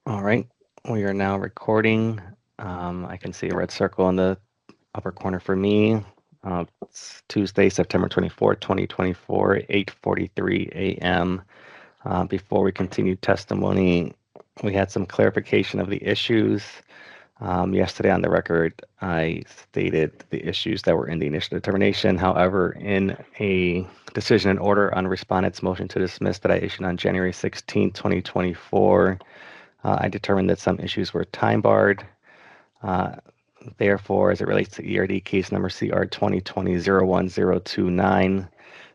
All right, we are now recording. I can see a red circle in the upper corner for me. It's Tuesday, September 24th, 2024, 8:43 a.m. Before we continue testimony, we had some clarification of the issues. Yesterday on the record, I stated the issues that were in the initial determination. However, in a decision and order on respondent's motion to dismiss that I issued on January 16, 2024, I determined that some issues were time barred. Therefore, as it relates to ERD case number CR 2020-01029,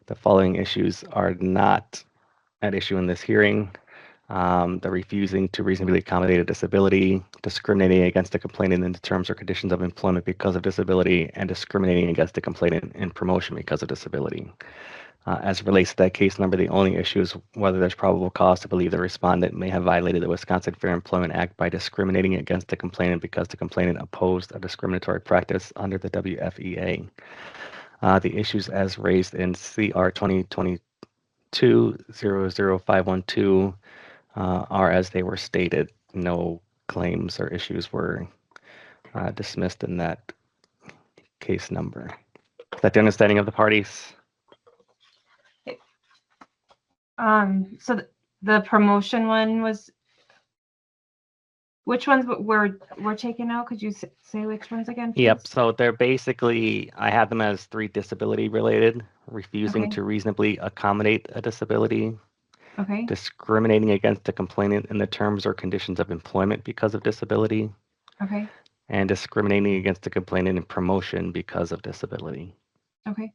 the following issues are not at issue in this hearing. The refusing to reasonably accommodate a disability, discriminating against the complainant in the terms or conditions of employment because of disability, and discriminating against the complainant in promotion because of disability. As it relates to that case number, the only issue is whether there's probable cause to believe the respondent may have violated the Wisconsin Fair Employment Act by discriminating against the complainant because the complainant opposed a discriminatory practice under the WFEA. The issues as raised in CR 2022-00512 are as they were stated. No claims or issues were dismissed in that case number. Is that the understanding of the parties? So the promotion one was, which ones were taken out? Could you say which ones again, please? Yep. So they're basically, I have them as 3 disability related: refusing Okay. to reasonably accommodate a disability, Okay. discriminating against the complainant in the terms or conditions of employment because of disability, Okay. and discriminating against the complainant in promotion because of disability. Okay.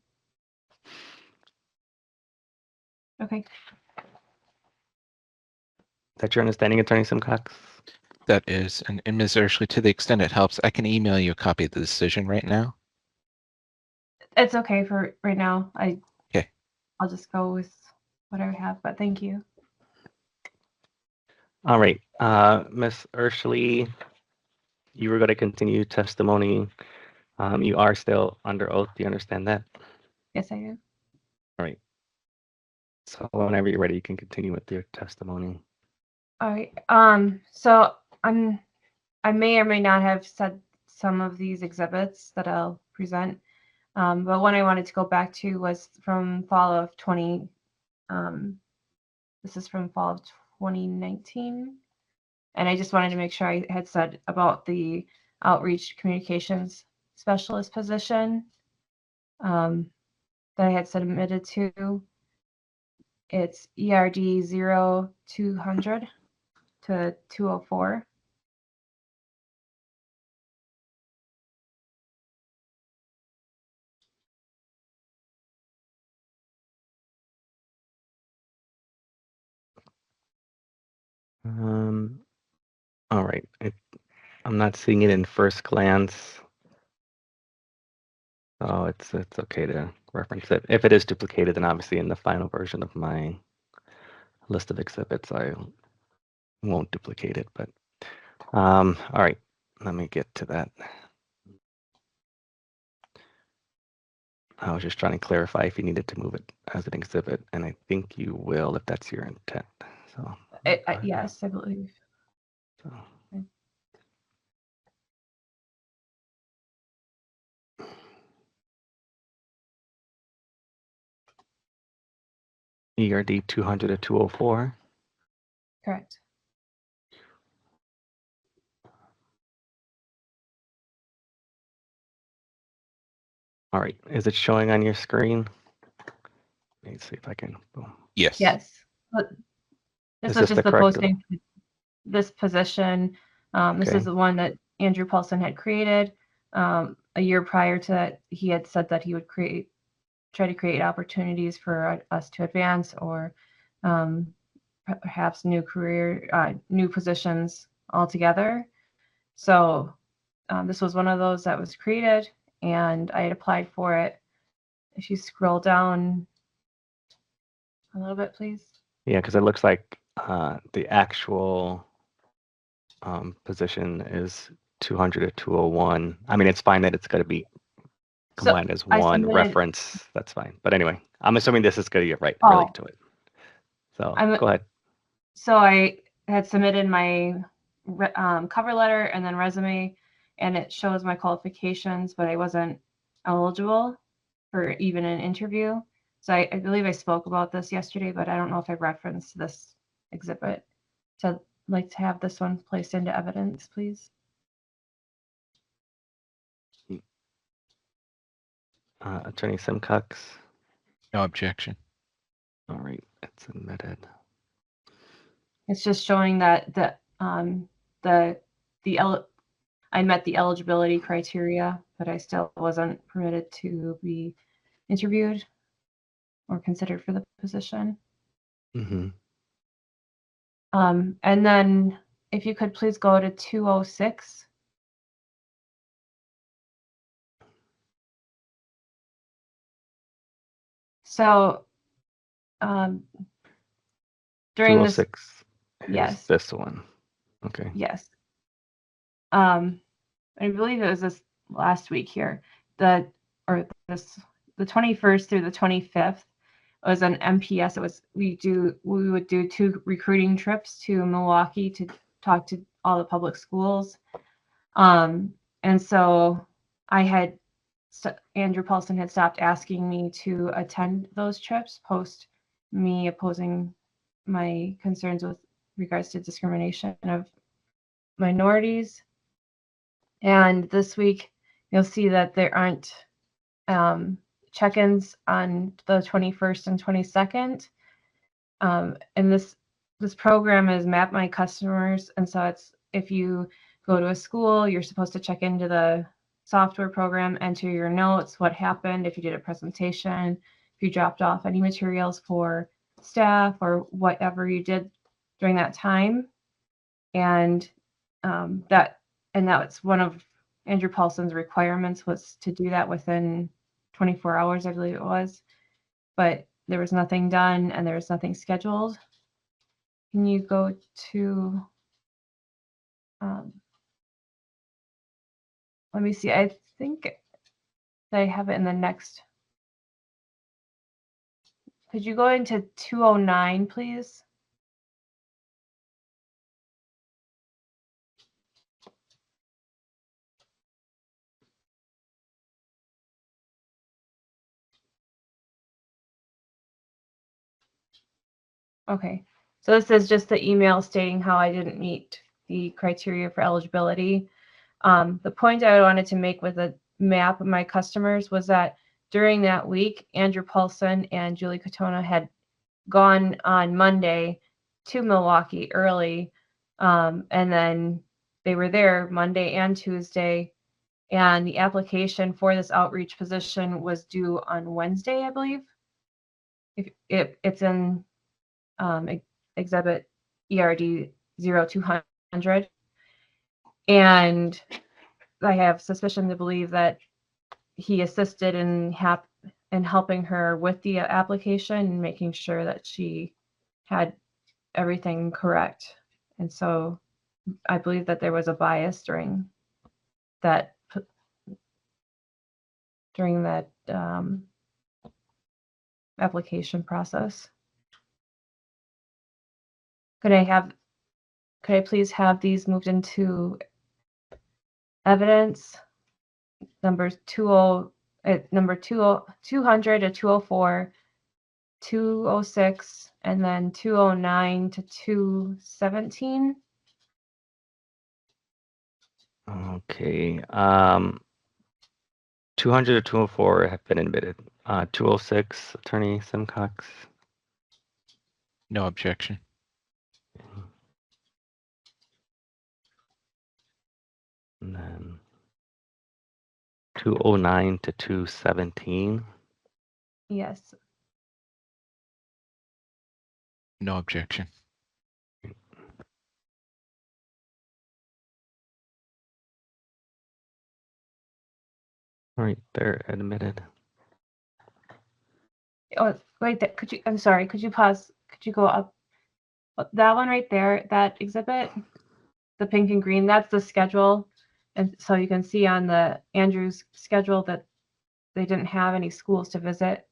Okay. That's your understanding, Attorney Simcox? That is, and Ms. EIRSCHELE, to the extent it helps, I can email you a copy of the decision right now. It's okay for right now. Okay. I'll just go with what I have, but thank you. All right. Ms. EIRSCHELE, you were going to continue testimony. You are still under oath. Do you understand that? Yes, I do. All right. So whenever you're ready, you can continue with your testimony. All right. So I may or may not have said some of these exhibits that I'll present. But one I wanted to go back to was from fall of 20. This is from fall of 2019, and I just wanted to make sure I had said about the outreach communications specialist position that I had submitted to. It's ERD 0200 to 204. All right. I'm not seeing it in first glance. So it's okay to reference it. If it is duplicated, then obviously in the final version of my list of exhibits, I won't duplicate it. But all right, let me get to that. I was just trying to clarify if you needed to move it as an exhibit, and I think you will if that's your intent. So Yes, I believe. So. ERD 200 to 204. Correct. All right, is it showing on your screen? Let me see if I can. Boom. Yes. Yes. This is just the posting. This position. This is the one that Andrew Paulson had created. A year prior to that, he had said that he would try to create opportunities for us to advance, or perhaps new positions altogether. So this was one of those that was created, and I had applied for it. If you scroll down a little bit, please. Yeah, because it looks like the actual position is 200 to 201. I mean, it's fine that it's going to be combined as one reference. That's fine. But anyway, I'm assuming this is going to get relate to it. So go ahead. So I had submitted my cover letter and then resume, and it shows my qualifications, but I wasn't eligible for even an interview. So I believe I spoke about this yesterday, but I don't know if I referenced this exhibit. So I'd like to have this one placed into evidence, please. Attorney Simcox. No objection. All right, it's admitted. It's just showing that I met the eligibility criteria, but I still wasn't permitted to be interviewed or considered for the position. Mm-hmm. And then if you could please go to 206. So during this, 206 is yes, this one. Okay. yes. I believe it was this last week here. The 21st through the 25th was an MPS. It was we would do 2 recruiting trips to Milwaukee to talk to all the public schools. And so Andrew Paulson had stopped asking me to attend those trips post me opposing my concerns with regards to discrimination of minorities. And this week, you'll see that there aren't check-ins on the 21st and 22nd. And this program is Map My Customers. And so it's if you go to a school, you're supposed to check into the software program, enter your notes, what happened, if you did a presentation, if you dropped off any materials for staff or whatever you did during that time. And that's one of Andrew Paulson's requirements was to do that within 24 hours, I believe it was. But there was nothing done and there was nothing scheduled. Can you go to, let me see, I think they have it in the next. Could you go into 209, please? Okay, so this is just the email stating how I didn't meet the criteria for eligibility. The point I wanted to make with the map of my customers was that during that week, Andrew Paulson and Julie Katona had gone on Monday to Milwaukee early, and then they were there Monday and Tuesday, and the application for this outreach position was due on Wednesday, I believe. It's in exhibit ERD 0200, and I have suspicion to believe that he assisted in helping her with the application and making sure that she had everything correct. And so I believe that there was a bias during that application process. Could I please have these moved into evidence? Number 200 to 204, 206, and then 209 to 217. Okay. 200 to 204 have been admitted. 206, Attorney Simcox. No objection. And then 209 to 217. Yes. No objection. All right, they're admitted. Oh, wait, I'm sorry, could you pause? Could you go up? That one right there, that exhibit, the pink and green, that's the schedule. And so you can see on the Andrews schedule that they didn't have any schools to visit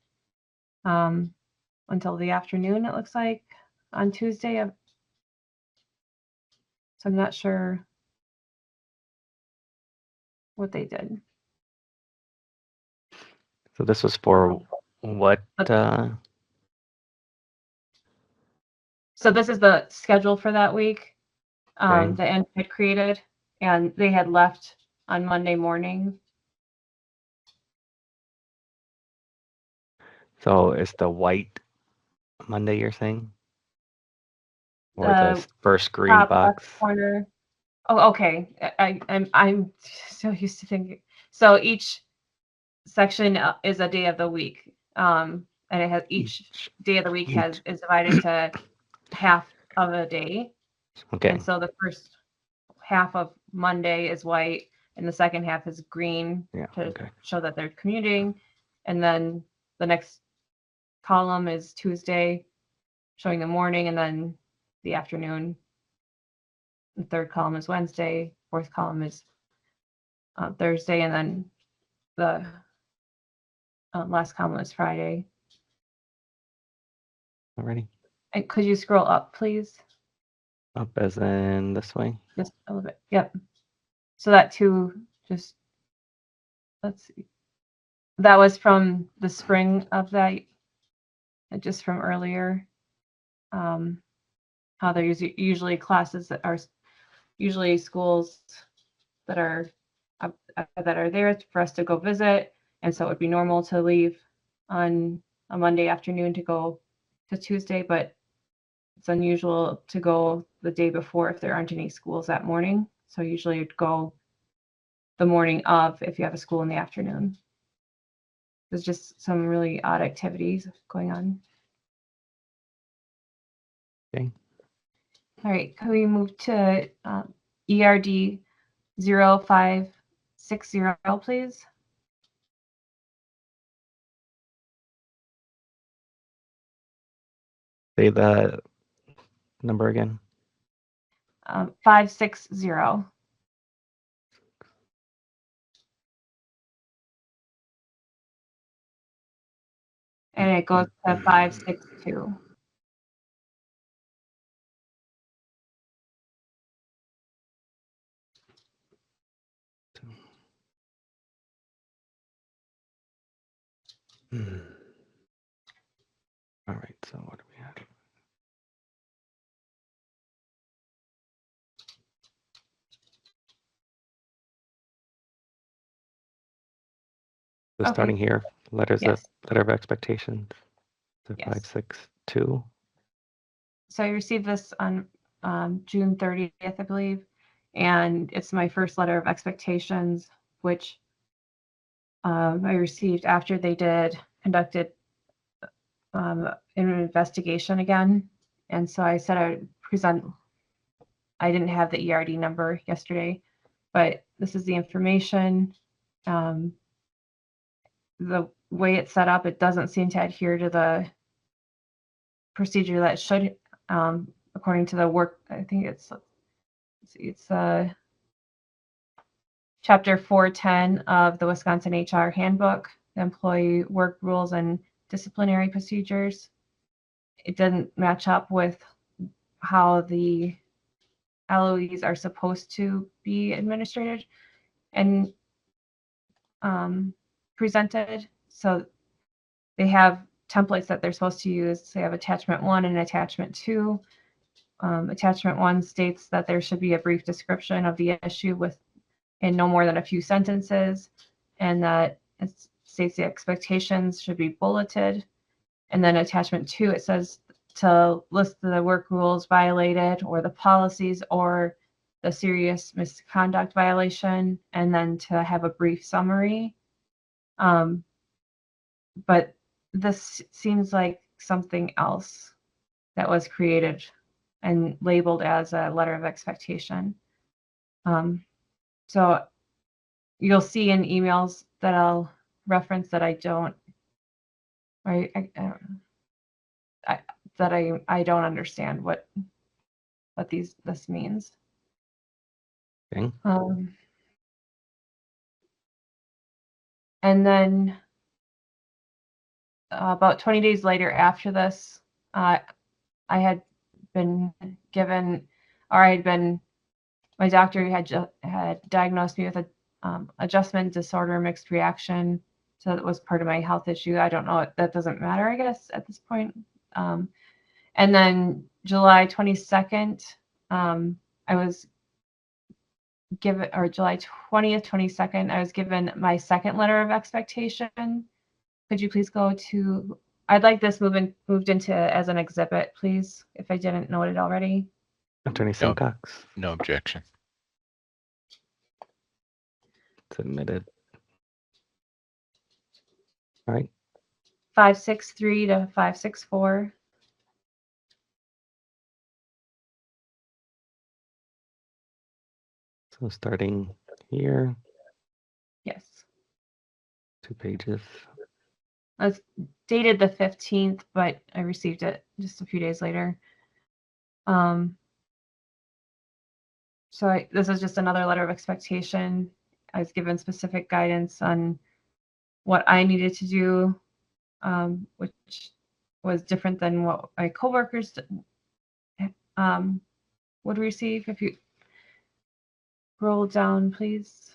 until the afternoon, it looks like, on Tuesday. So I'm not sure what they did. So this was for what? So this is the schedule for that week Okay. that Ed had created, and they had left on Monday morning. So it's the white Monday you're saying? Or The the first green top left box? corner. Oh, okay. I'm so used to thinking. So each section is a day of the week, and it has each day of the week is divided to half of a day. Okay. And so the first half of Monday is white, and the second half is green to show that they're commuting. And then the next column is Tuesday, showing the morning, and then the afternoon. The third column is Wednesday. Fourth column is Thursday, and then the last column is Friday. Alrighty. And could you scroll up, please? Up as in this way? Just a little bit. Yep. So that too, just let's see. That was from the spring of that, just from earlier. How there's usually classes that are usually schools that are there for us to go visit, and so it would be normal to leave on a Monday afternoon to go to Tuesday, but it's unusual to go the day before if there aren't any schools that morning. So usually you'd go the morning of if you have a school in the afternoon. There's just some really odd activities going on. Okay. All right, can we move to ERD 0560, please? Say the number again. 560. And it goes to 562. All right, so what do we have? So Okay. starting here, letter of expectation, to Yes. 562. So I received this on June 30th, I believe, and it's my first letter of expectations, which I received after they conducted an investigation again. And so I said I would present. I didn't have the ERD number yesterday, but this is the information. The way it's set up, it doesn't seem to adhere to the procedure that should, according to the work. I think it's Chapter 410 of the Wisconsin HR Handbook, the Employee Work Rules and Disciplinary Procedures. It doesn't match up with how the LOEs are supposed to be administered and presented. So they have templates that they're supposed to use. They have attachment 1 and attachment 2. Attachment 1 states that there should be a brief description of the issue in no more than a few sentences, and that it states the expectations should be bulleted. And then attachment 2, it says to list the work rules violated or the policies or the serious misconduct violation, and then to have a brief summary. But this seems like something else that was created and labeled as a letter of expectation. So you'll see in emails that I'll reference that I don't, right? I don't understand what this means. Okay. And then about 20 days later after this, I had been given, or I had been my doctor had diagnosed me with a adjustment disorder mixed reaction. So that was part of my health issue. I don't know. That doesn't matter, I guess, at this point. And then July 22nd, I was given, or July 20th, 22nd, I was given my second letter of expectation. Could you please go to, I'd like this moved into as an exhibit, please, if I didn't note it already. Attorney Simcox, No objection. submitted. All right. 563 to 564. So starting here, Yes. 2 pages. It's dated the 15th, but I received it just a few days later. So this is just another letter of expectation. I was given specific guidance on what I needed to do, which was different than what my coworkers would receive. If you roll down, please.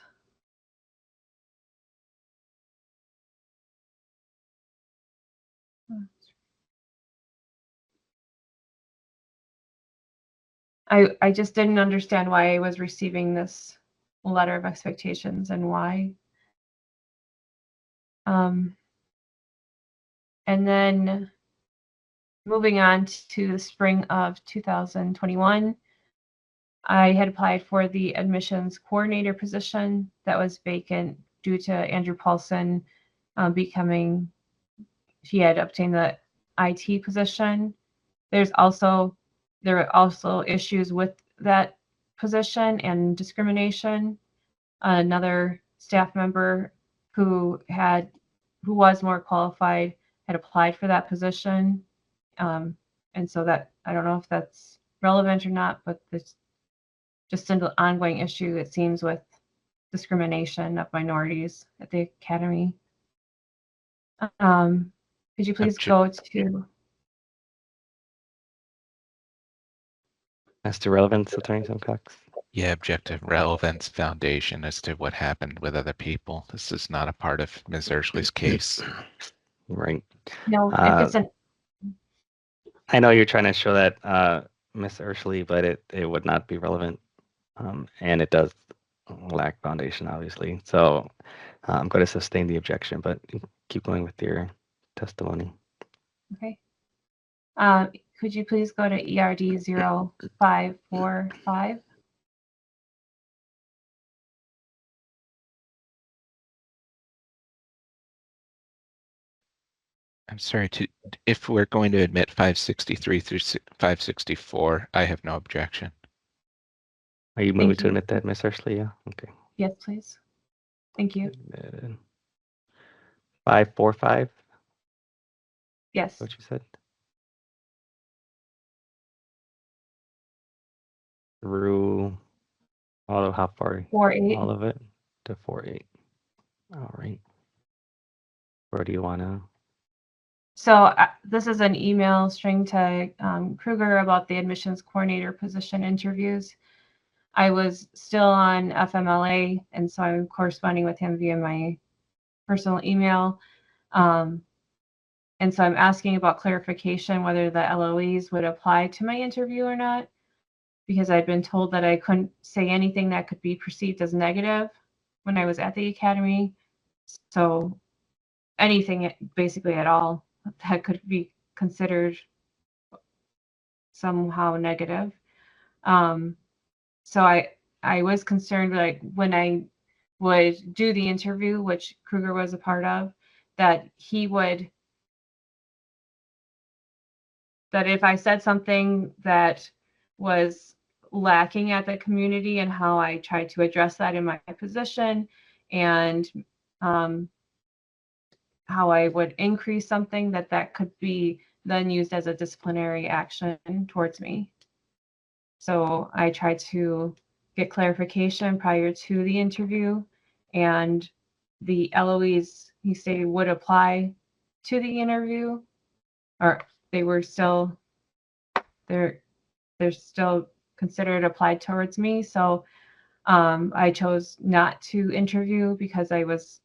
I just didn't understand why I was receiving this letter of expectations and why. And then moving on to the spring of 2021, I had applied for the admissions coordinator position that was vacant due to Andrew Paulson he had obtained the IT position. There were also issues with that position and discrimination. Another staff member who was more qualified had applied for that position. And so that, I don't know if that's relevant or not, but it's just an ongoing issue, it seems, with discrimination of minorities at the academy. Could you please go to? As to relevance, Attorney Simcox. Yeah, objective relevance foundation as to what happened with other people. This is not a part of Ms. EIRSCHELE's case. Right. No, if it's an. I know you're trying to show that, Ms. EIRSCHELE, but it would not be relevant. And it does lack foundation, obviously. So I'm going to sustain the objection, but keep going with your testimony. Okay. Could you please go to ERD 0545? I'm sorry, if we're going to admit 563 through 564, I have no objection. Are you moving to admit that, Ms. EIRSCHELE? Yeah. Okay. Yes, please. Thank you. 545? Yes. What you said? Through all of how far? 48. All of it to 48. All right. Where do you want to? So this is an email string to Kruger about the admissions coordinator position interviews. I was still on FMLA, and so I'm corresponding with him via my personal email. And so I'm asking about clarification whether the LOEs would apply to my interview or not, because I'd been told that I couldn't say anything that could be perceived as negative when I was at the academy. So anything basically at all that could be considered somehow negative. So I was concerned, like, when I would do the interview, which Kruger was a part of, that if I said something that was lacking at the community and how I tried to address that in my position, and how I would increase something, that could be then used as a disciplinary action towards me. So I tried to get clarification prior to the interview, and the LOEs, he stated, would apply to the interview, or they're still considered applied towards me. So I chose not to interview because I was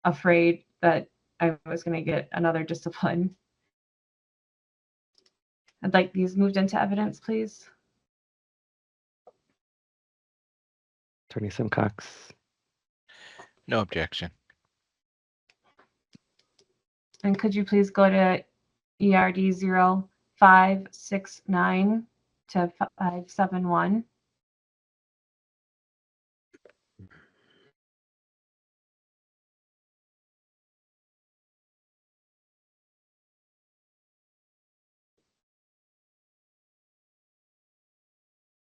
afraid that I was going to get another discipline. I'd like these moved into evidence, please. Attorney Simcox. No objection. And could you please go to ERD 0569 to 571?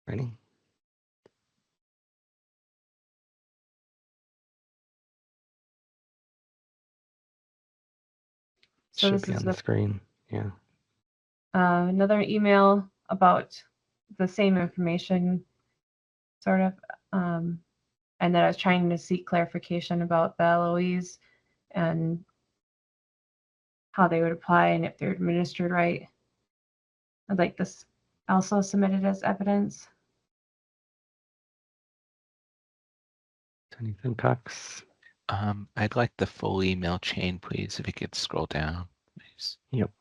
Ready? So Should this be is on the screen. Yeah. another email about the same information, sort of, and that I was trying to seek clarification about the LOEs and how they would apply and if they're administered right. I'd like this also submitted as evidence. Attorney Simcox. I'd like the full email chain, please, if you could scroll down, please. Yep.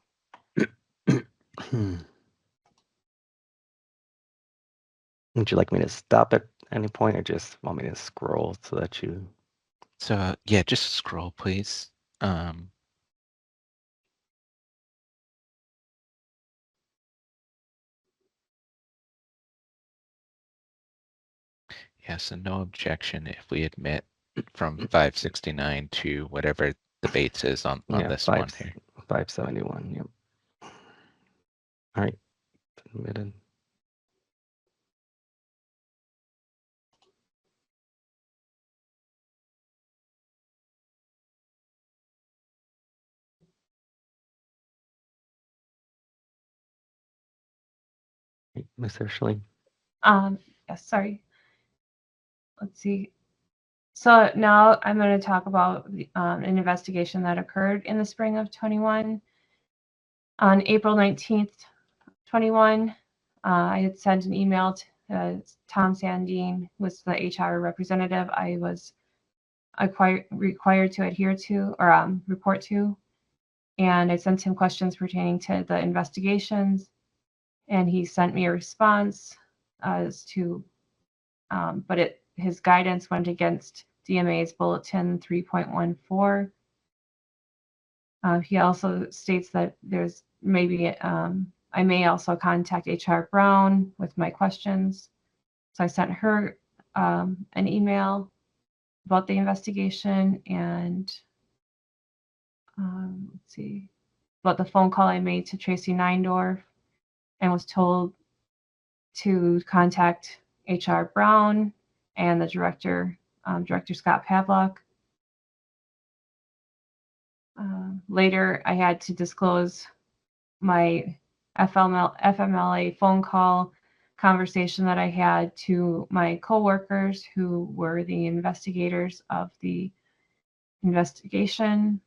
Would you like me to stop at any point or just want me to scroll so that you... So yeah, just scroll, please. Yeah, so no objection if we admit from 569 to whatever the base is on this one here. 571, yep. All right, submitted. Ms. Ershley. Yes, sorry. Let's see. So now I'm going to talk about an investigation that occurred in the spring of 21. On April 19th, 21, I had sent an email to Tom Sandine, who was the HR representative I was required to adhere to or report to. And I sent him questions pertaining to the investigations. And he sent me a response as to, but his guidance went against DMA's Bulletin 3.14. He also states that there's maybe I may also contact HR Brown with my questions. So I sent her an email about the investigation and let's see, about the phone call I made to Tracy Neindorf and was told to contact HR Brown and the director, Director Scott Pavlock. Later, I had to disclose my FMLA phone call conversation that I had to my coworkers who were the investigators of the investigation.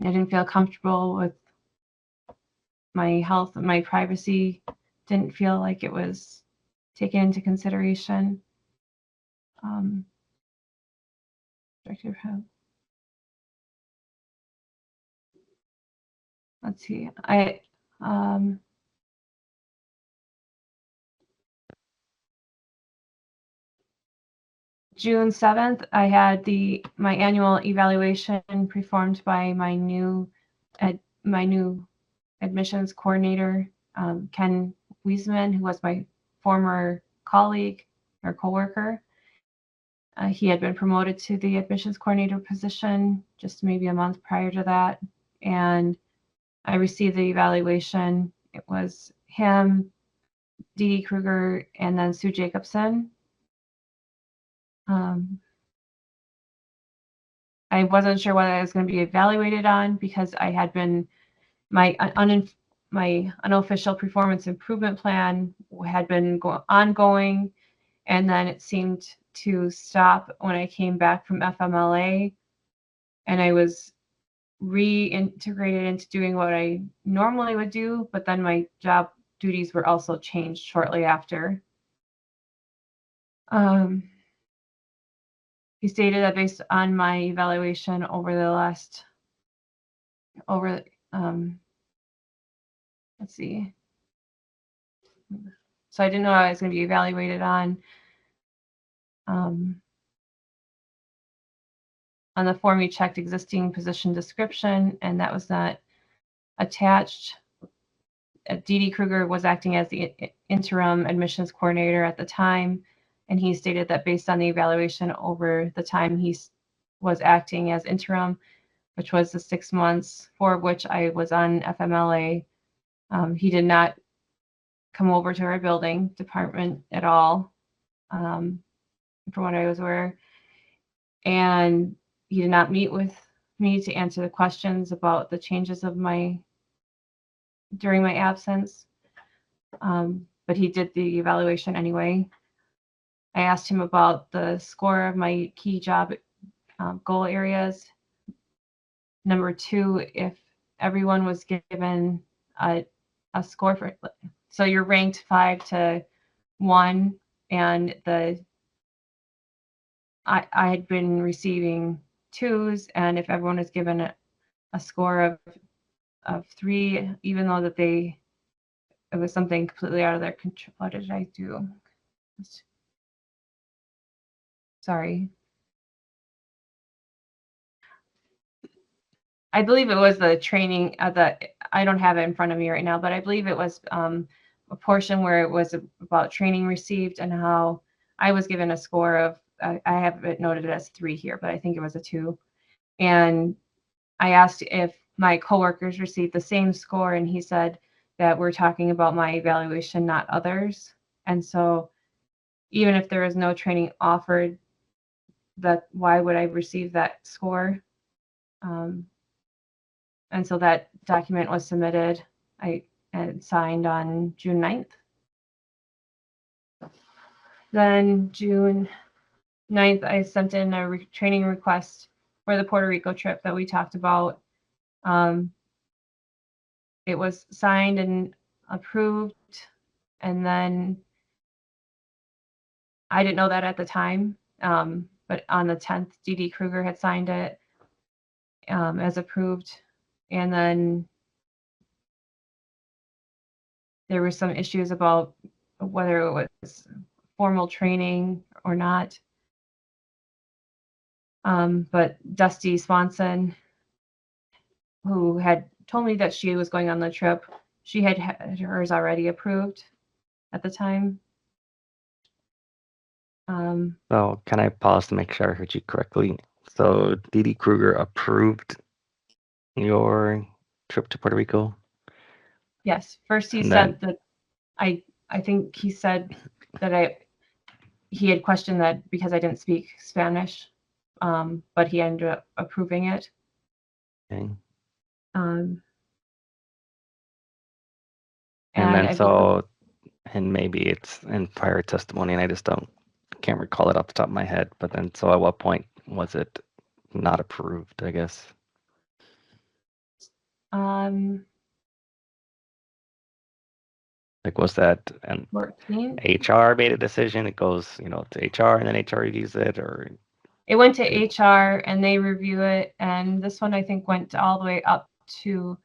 I didn't feel comfortable with my health and my privacy. Didn't feel like it was taken into consideration. Director Pavlock. Let's see. June 7th, I had my annual evaluation performed by my new admissions coordinator, Ken Wiesman, who was my former colleague or coworker. He had been promoted to the admissions coordinator position just maybe a month prior to that, and I received the evaluation. It was him, Dee Dee Kruger, and then Sue Jacobson. I wasn't sure what I was going to be evaluated on because I had been my unofficial performance improvement plan had been ongoing, and then it seemed to stop when I came back from FMLA, and I was reintegrated into doing what I normally would do, but then my job duties were also changed shortly after. He stated that based on my evaluation over the last, let's see. So I didn't know I was going to be evaluated on the form you checked existing position description, and that was not attached. D.D. Kruger was acting as the interim admissions coordinator at the time, and he stated that based on the evaluation over the time he was acting as interim, which was the 6 months for which I was on FMLA, he did not come over to our building department at all, from what I was aware, and he did not meet with me to answer the questions about the changes of during my absence. But he did the evaluation anyway. I asked him about the score of my key job goal areas. Number 2, if everyone was given a score for, so you're ranked 5 to 1, and I had been receiving 2s, and if everyone was given a score of 3, even though that it was something completely out of their control. What did I do? Sorry. I believe it was the training I don't have it in front of me right now, but I believe it was a portion where it was about training received and how I was given a score of, I have it noted as 3 here, but I think it was a 2. And I asked if my coworkers received the same score, and he said that we're talking about my evaluation, not others. And so even if there is no training offered, why would I receive that score? And so that document was submitted and signed on June 9th. Then June 9th, I sent in a training request for the Puerto Rico trip that we talked about. It was signed and approved, and then I didn't know that at the time, but on the 10th, D.D. Kruger had signed it as approved, and then there were some issues about whether it was formal training or not. But Dusty Swanson, who had told me that she was going on the trip, she had hers already approved at the time. So can I pause to make sure I heard you correctly? So D.D. Kruger approved your trip to Puerto Rico? Yes. First he And said that I think he said that he had questioned that because I didn't speak Spanish, but he ended up approving it. Okay. And then so, and maybe it's in prior testimony, and I just can't recall it off the top of my head. But then, so at what point was it not approved, I guess? Like, was that an 14. HR made a decision? It goes, to HR, and then HR reviews it, or It went to HR and they review it, and this one I think went all the way up to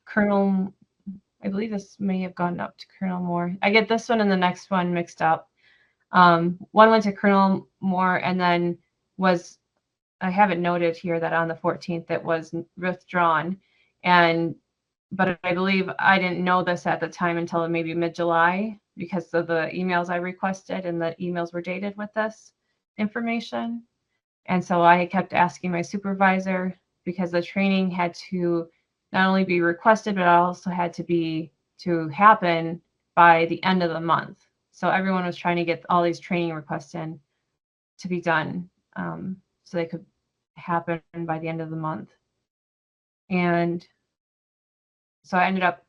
Colonel. I believe this may have gone up to Colonel Moore. I get this one and the next one mixed up. One went to Colonel Moore, and then I have it noted here that on the 14th it was withdrawn, but I believe I didn't know this at the time until maybe mid-July because of the emails I requested, and the emails were dated with this information. And so I kept asking my supervisor, because the training had to not only be requested, but also had to happen by the end of the month. So everyone was trying to get all these training requests in to be done, so they could happen by the end of the month. And so I ended up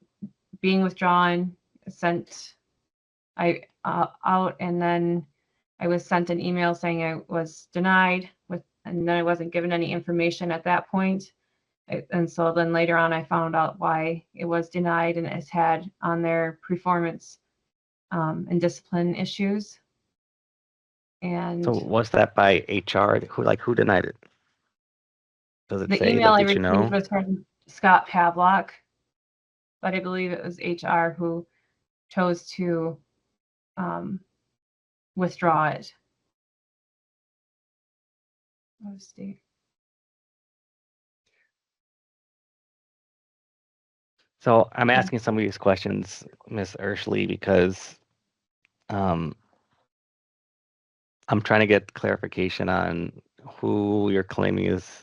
being withdrawn, sent out, and then I was sent an email saying I was denied and then I wasn't given any information at that point. And so then later on, I found out why it was denied, and it's had on their performance and discipline issues. And So was that by HR? Who denied it? Does it the say? email I Did you received know? was from Scott Pavlock, but I believe it was HR who chose to withdraw it. Oh, Steve. So I'm asking some of these questions, Ms. EIRSCHELE, because I'm trying to get clarification on who you're claiming is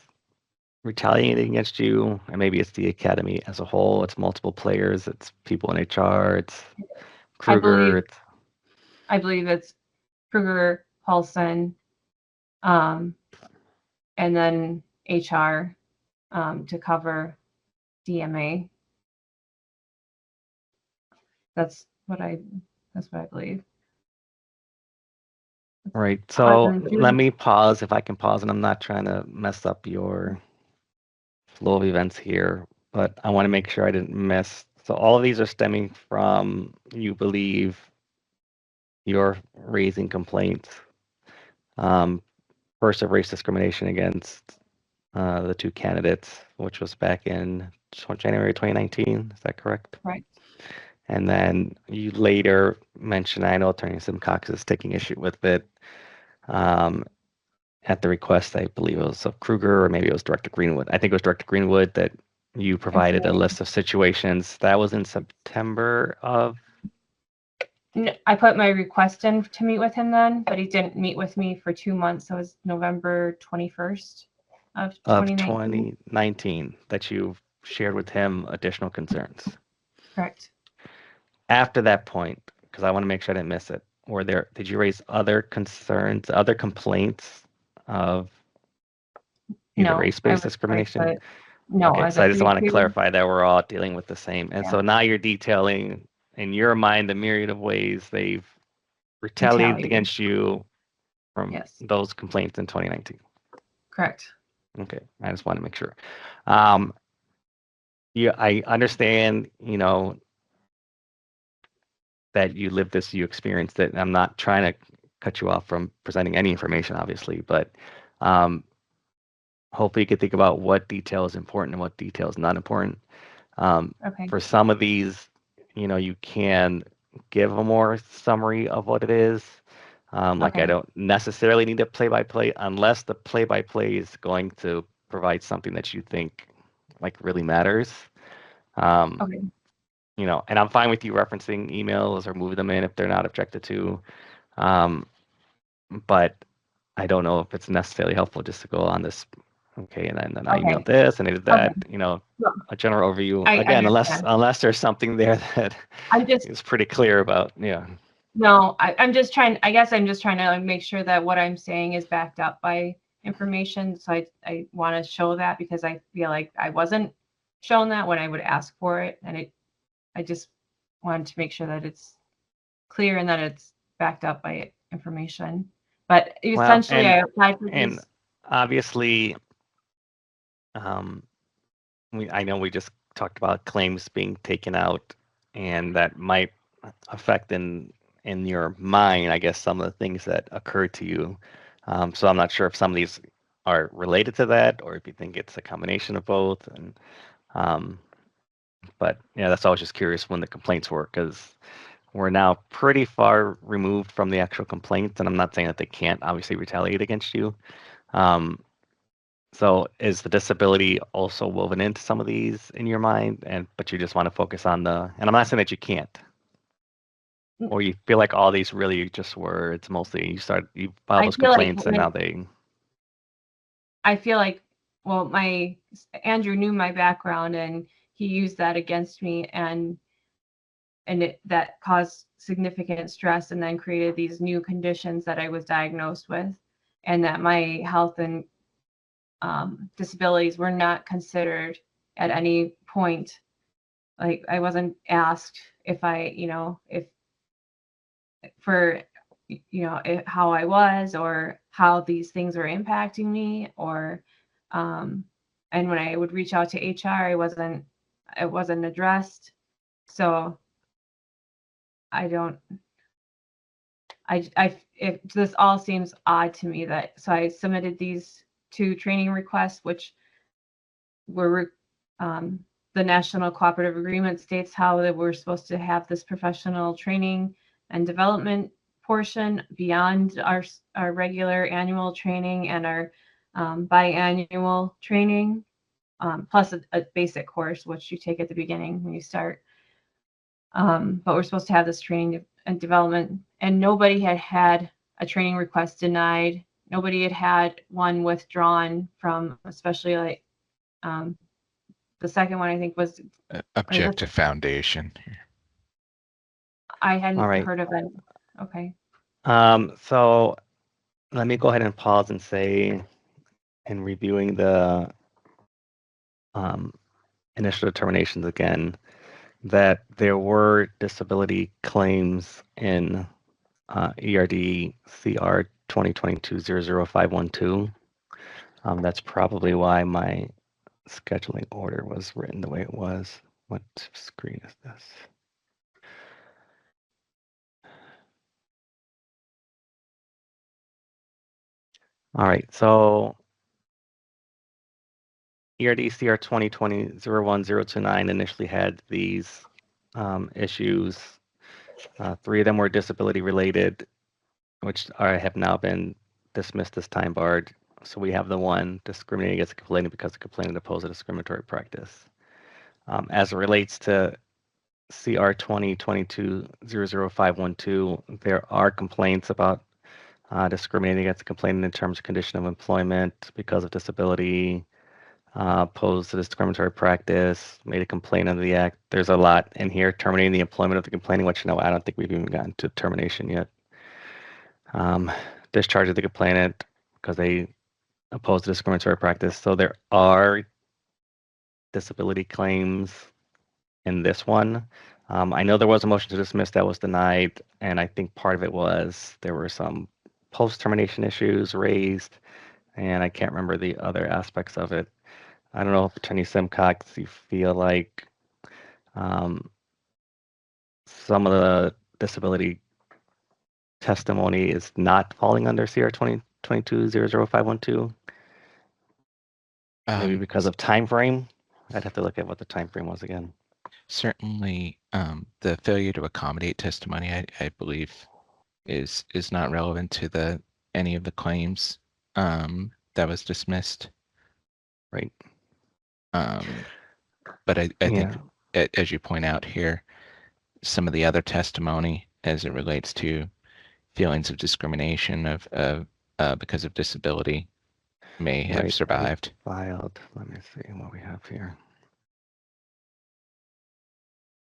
retaliating against you, and maybe it's the academy as a whole. It's multiple players. It's people in HR. It's Kruger. I believe it's Kruger, Paulson, and then HR to cover DMA. That's what I believe. Right. So June. let me pause if I can pause, and I'm not trying to mess up your flow of events here, but I want to make sure I didn't miss. So all of these are stemming from you believe you're raising complaints. First of race discrimination against the two candidates, which was back in January 2019. Is that correct? Right. And then you later mentioned, I know Attorney Simcox is taking issue with it at the request, I believe it was of Kruger, or maybe it was Director Greenwood. I think it was Director Greenwood that you provided a list of situations. That was in September of? I put my request in to meet with him then, but he didn't meet with me for 2 months. So it was November 21st of 2019 that you shared with him additional concerns. Correct. After that point, because I want to make sure I didn't miss it, did you raise other concerns, other complaints of either race-based discrimination? No, Okay, as so a I just want to 3-2. clarify that we're all dealing with the same. And so now you're detailing in your mind the myriad of ways they've retaliated against you from those complaints in 2019. Correct. Okay, I just want to make sure. Yeah, I understand, that you lived this, you experienced it. And I'm not trying to cut you off from presenting any information, obviously, but hopefully you can think about what detail is important and what detail is not important. For some of these, you can give a more summary of what it is. Like I don't necessarily need a play-by-play unless the play-by-play is going to provide something that you think like really matters. And I'm fine with you referencing emails or moving them in if they're not objected to. But I don't know if it's necessarily helpful just to go on this. Okay, and then I emailed this and I did that. A general overview. Again, unless there's something there that is pretty clear about. Yeah. No, I'm just trying. I guess I'm just trying to make sure that what I'm saying is backed up by information. So I want to show that because I feel like I wasn't shown that when I would ask for it, and I just wanted to make sure that it's clear and that it's backed up by information. But essentially, I applied for these. And obviously, I know we just talked about claims being taken out, and that might affect in your mind, I guess, some of the things that occurred to you. So I'm not sure if some of these are related to that, or if you think it's a combination of both. And but yeah, that's why I was just curious when the complaints were, because we're now pretty far removed from the actual complaints, and I'm not saying that they can't obviously retaliate against you. So is the disability also woven into some of these in your mind, but you just want to focus on and I'm not saying that you can't, or you feel like all these really just were, it's mostly you file those complaints and now they. I feel like, well, Andrew knew my background and he used that against me, and that caused significant stress and then created these new conditions that I was diagnosed with, and that my health and disabilities were not considered at any point. Like I wasn't asked if how I was or how these things were impacting me, or and when I would reach out to HR, it wasn't addressed. So this all seems odd to me so I submitted these 2 training requests, which were, the National Cooperative Agreement states how that we're supposed to have this professional training and development portion beyond our regular annual training and our biannual training, plus a basic course, which you take at the beginning when you start. But we're supposed to have this training and development, and nobody had a training request denied. Nobody had one withdrawn from, especially like the second one I think was Objective foundation. I hadn't All right. heard of it. Okay. So let me go ahead and pause and say, in reviewing the initial determinations again, that there were disability claims in ERD CR 2022-00512. That's probably why my scheduling order was written the way it was. What screen is this? All right, so ERD-CR 2020-01029 initially had these issues. 3 of them were disability related, which have now been dismissed as time barred. So we have the one discriminating against a complainant because the complainant opposed a discriminatory practice. As it relates to CR 2022-00512, there are complaints about discriminating against a complainant in terms of condition of employment because of disability, posed a discriminatory practice, made a complaint under the act. There's a lot in here. Terminating the employment of the complainant, which I don't think we've even gotten to termination yet. Discharge of the complainant because they opposed a discriminatory practice. So there are disability claims in this one. I know there was a motion to dismiss that was denied, and I think part of it was there were some post-termination issues raised, and I can't remember the other aspects of it. I don't know if Attorney Simcox, you feel like some of the disability testimony is not falling under CR 2022-00512, maybe because of time frame. I'd have to look at what the time frame was again. Certainly, the failure to accommodate testimony, I believe, is not relevant to any of the claims that was dismissed. Right. But I think, as you point out here, some of the other testimony as it relates to feelings of discrimination because of disability may have survived. Filed. Let me see what we have here.